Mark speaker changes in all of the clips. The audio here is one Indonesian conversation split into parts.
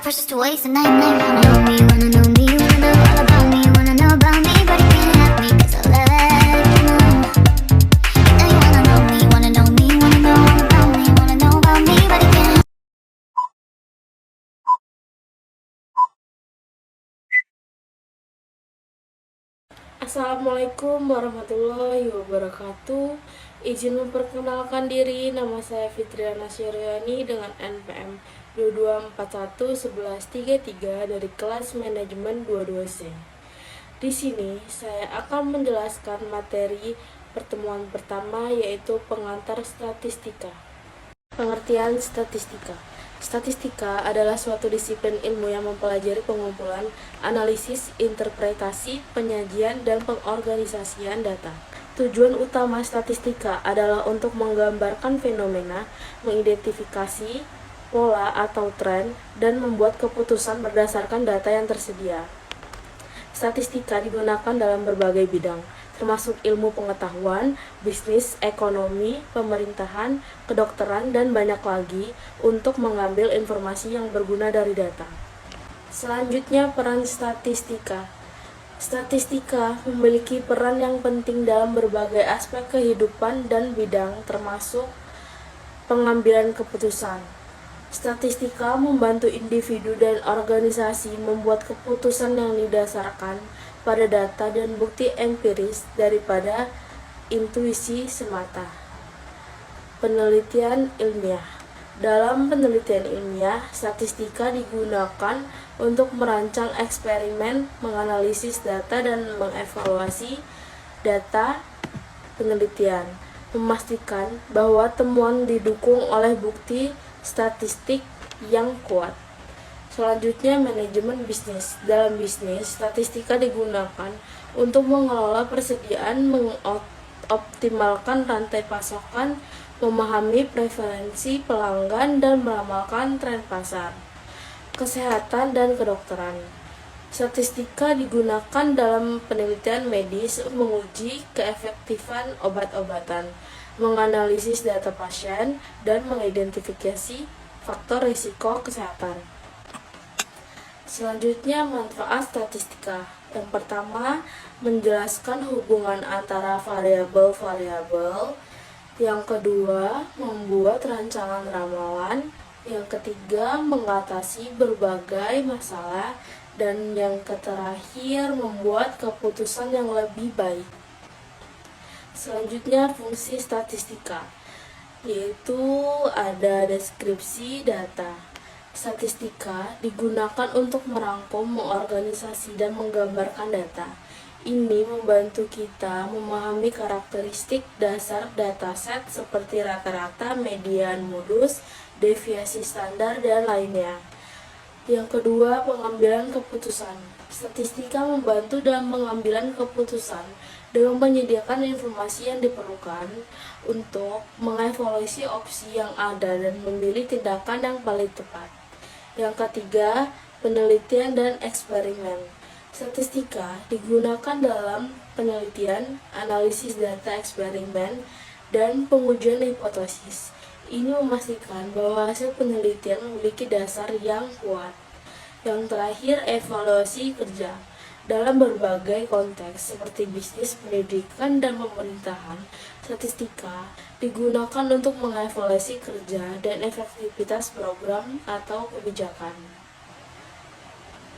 Speaker 1: precious to waste, and now you wanna know me, wanna know me, wanna know all about me, wanna know about me, but you can't have me 'cause I let you know. Now you wanna know me, wanna know me, wanna know all about me, wanna know about me, but you can't.
Speaker 2: Assalamualaikum warahmatullahi wabarakatuh. Izin memperkenalkan diri, nama saya Fitriana Syariani dengan NPM 22411133 dari kelas manajemen 22C. Di sini saya akan menjelaskan materi pertemuan pertama, yaitu pengantar statistika. Pengertian statistika. Statistika adalah suatu disiplin ilmu yang mempelajari pengumpulan, analisis, interpretasi, penyajian, dan pengorganisasian data. Tujuan utama statistika adalah untuk menggambarkan fenomena, mengidentifikasi pola atau tren, dan membuat keputusan berdasarkan data yang tersedia. Statistika digunakan dalam berbagai bidang, termasuk ilmu pengetahuan, bisnis, ekonomi, pemerintahan, kedokteran, dan banyak lagi untuk mengambil informasi yang berguna dari data. Selanjutnya, peran statistika. Statistika memiliki peran yang penting dalam berbagai aspek kehidupan dan bidang, termasuk pengambilan keputusan. Statistika membantu individu dan organisasi membuat keputusan yang didasarkan pada data dan bukti empiris daripada intuisi semata. Penelitian ilmiah. Dalam penelitian ilmiah, statistika digunakan untuk merancang eksperimen, menganalisis data, dan mengevaluasi data penelitian, memastikan bahwa temuan didukung oleh bukti statistik yang kuat. Selanjutnya, manajemen bisnis. Dalam bisnis, statistika digunakan untuk mengelola persediaan, mengoptimalkan rantai pasokan, memahami preferensi pelanggan, dan meramalkan tren pasar. Kesehatan dan kedokteran. Statistika digunakan dalam penelitian medis, menguji keefektifan obat-obatan, menganalisis data pasien, dan mengidentifikasi faktor risiko kesehatan. Selanjutnya, manfaat statistika. Yang pertama, menjelaskan hubungan antara variabel-variabel. Yang kedua, membuat rancangan ramalan. Yang ketiga, mengatasi berbagai masalah. Dan yang terakhir, membuat keputusan yang lebih baik. Selanjutnya, fungsi statistika, yaitu ada deskripsi data. Statistika digunakan untuk merangkum, mengorganisasi, dan menggambarkan data. Ini membantu kita memahami karakteristik dasar dataset seperti rata-rata, median, modus, deviasi standar, dan lainnya. Yang kedua, pengambilan keputusan. Statistika membantu dalam pengambilan keputusan dengan menyediakan informasi yang diperlukan untuk mengevaluasi opsi yang ada dan memilih tindakan yang paling tepat. Yang ketiga, penelitian dan eksperimen. Statistika digunakan dalam penelitian, analisis data, eksperimen, dan pengujian hipotesis. Ini memastikan bahwa hasil penelitian memiliki dasar yang kuat. Yang terakhir, evaluasi kerja. Dalam berbagai konteks seperti bisnis, pendidikan, dan pemerintahan, statistika digunakan untuk mengevaluasi kerja dan efektivitas program atau kebijakan.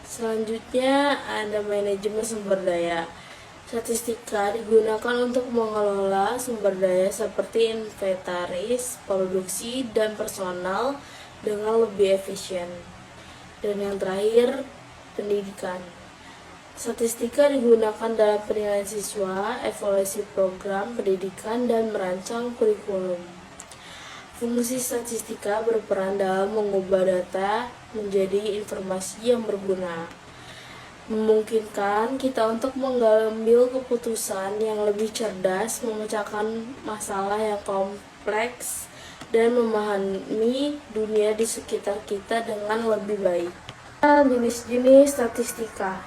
Speaker 2: Selanjutnya ada manajemen sumber daya. Statistika digunakan untuk mengelola sumber daya seperti inventaris, produksi, dan personal dengan lebih efisien. Dan yang terakhir, pendidikan. Statistika digunakan dalam penilaian siswa, evaluasi program pendidikan, dan merancang kurikulum. Fungsi statistika berperan dalam mengubah data menjadi informasi yang berguna, memungkinkan kita untuk mengambil keputusan yang lebih cerdas, memecahkan masalah yang kompleks, dan memahami dunia di sekitar kita dengan lebih baik. Jenis-jenis statistika,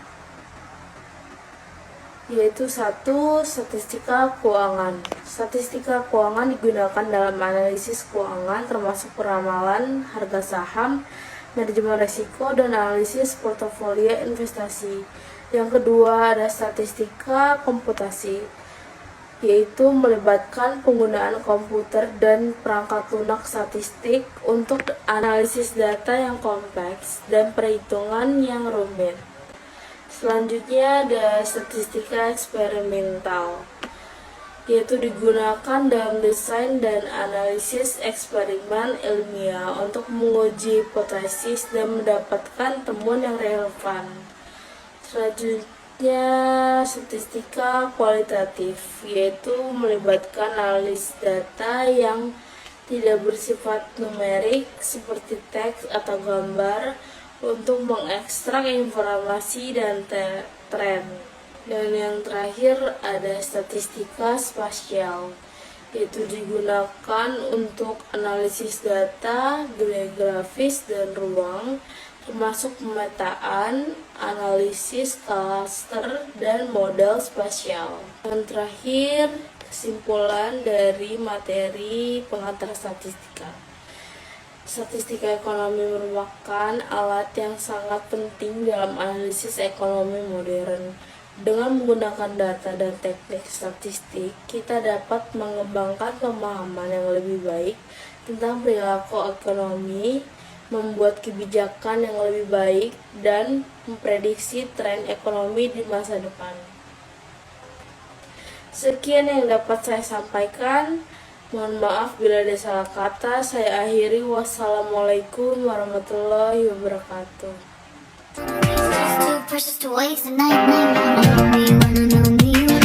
Speaker 2: yaitu 1. Statistika keuangan. Statistika keuangan digunakan dalam analisis keuangan termasuk peramalan harga saham manajemen risiko, dan analisis portofolio investasi. Yang kedua ada statistika komputasi, yaitu melibatkan penggunaan komputer dan perangkat lunak statistik untuk analisis data yang kompleks dan perhitungan yang rumit. Selanjutnya ada statistika eksperimental, yaitu digunakan dalam desain dan analisis eksperimen ilmiah untuk menguji hipotesis dan mendapatkan temuan yang relevan. Selanjutnya, statistika kualitatif, yaitu melibatkan analisis data yang tidak bersifat numerik seperti teks atau gambar untuk mengekstrak informasi dan tren. Dan yang terakhir ada statistika spasial, yaitu digunakan untuk analisis data geografis dan ruang, termasuk pemetaan, analisis klaster, dan model spasial. Yang terakhir, kesimpulan dari materi pengantar statistika. Statistika ekonomi merupakan alat yang sangat penting dalam analisis ekonomi modern. Dengan menggunakan data dan teknik statistik, kita dapat mengembangkan pemahaman yang lebih baik tentang perilaku ekonomi, membuat kebijakan yang lebih baik, dan memprediksi tren ekonomi di masa depan. Sekian yang dapat saya sampaikan. Mohon maaf bila ada salah kata. Saya akhiri. Wassalamualaikum warahmatullahi wabarakatuh.
Speaker 1: Too precious to waste the night. Wanna know me, wanna know me.